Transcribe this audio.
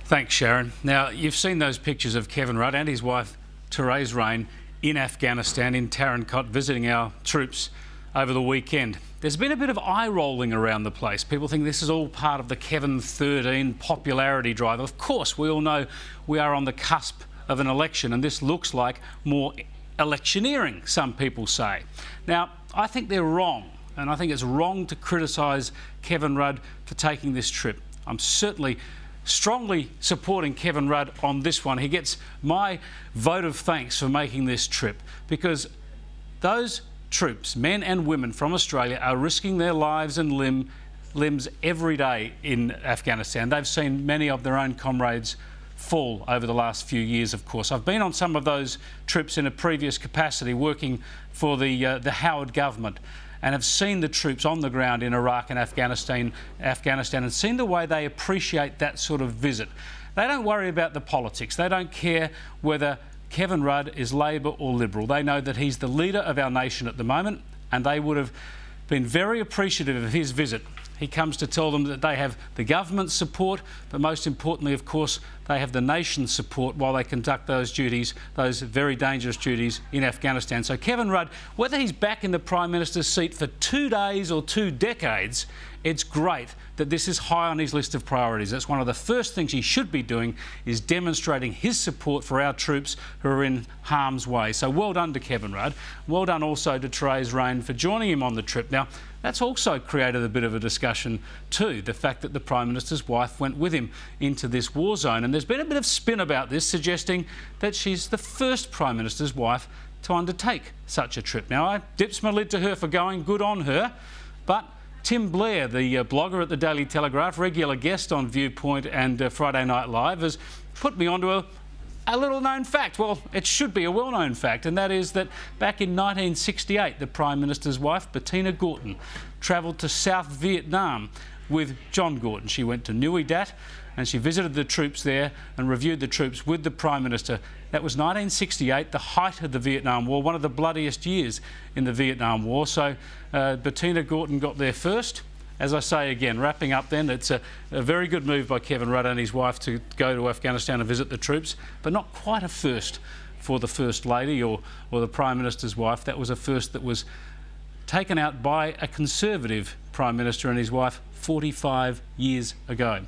Thanks, Sharon. Now, you've seen those pictures of Kevin Rudd and his wife, Therese Rain, in Afghanistan, in Tarankot, visiting our troops over the weekend. There's been a bit of eye-rolling around the place. People think this is all part of the Kevin 13 popularity drive. Of course, we all know we are on the cusp of an election, and this looks like more electioneering, some people say. Now, I think they're wrong, and I think it's wrong to criticise Kevin Rudd for taking this trip. I'm certainly strongly supporting Kevin Rudd on this one. He gets my vote of thanks for making this trip, because those troops, men and women from Australia, are risking their lives and limbs every day in Afghanistan. They've seen many of their own comrades fall over the last few years, of course. I've been on some of those trips in a previous capacity, working for the Howard government, and have seen the troops on the ground in Iraq and Afghanistan, and seen the way they appreciate that sort of visit. They don't worry about the politics. They don't care whether Kevin Rudd is Labor or Liberal. They know that he's the leader of our nation at the moment, and they would have been very appreciative of his visit. He comes to tell them that they have the government's support, but most importantly, of course, they have the nation's support while they conduct those duties, those very dangerous duties in Afghanistan. So Kevin Rudd, whether he's back in the Prime Minister's seat for 2 days or 2 decades, it's great that this is high on his list of priorities. That's one of the first things he should be doing, is demonstrating his support for our troops who are in harm's way. So well done to Kevin Rudd. Well done also to Therese Rain for joining him on the trip. Now, that's also created a bit of a discussion too, the fact that the Prime Minister's wife went with him into this war zone. And there's been a bit of spin about this, suggesting that she's the first Prime Minister's wife to undertake such a trip. Now, I dips my lid to her for going, good on her, but Tim Blair, the blogger at the Daily Telegraph, regular guest on Viewpoint and Friday Night Live, has put me onto a little-known fact. Well, it should be a well-known fact, and that is that back in 1968, the Prime Minister's wife, Bettina Gorton, travelled to South Vietnam with John Gorton. She went to Nui Dat and she visited the troops there and reviewed the troops with the Prime Minister. That was 1968, the height of the Vietnam War, one of the bloodiest years in the Vietnam War. So Bettina Gorton got there first. As I say again, wrapping up then, it's a very good move by Kevin Rudd and his wife to go to Afghanistan and visit the troops, but not quite a first for the First Lady or the Prime Minister's wife. That was a first that was taken out by a Conservative Prime Minister and his wife 45 years ago.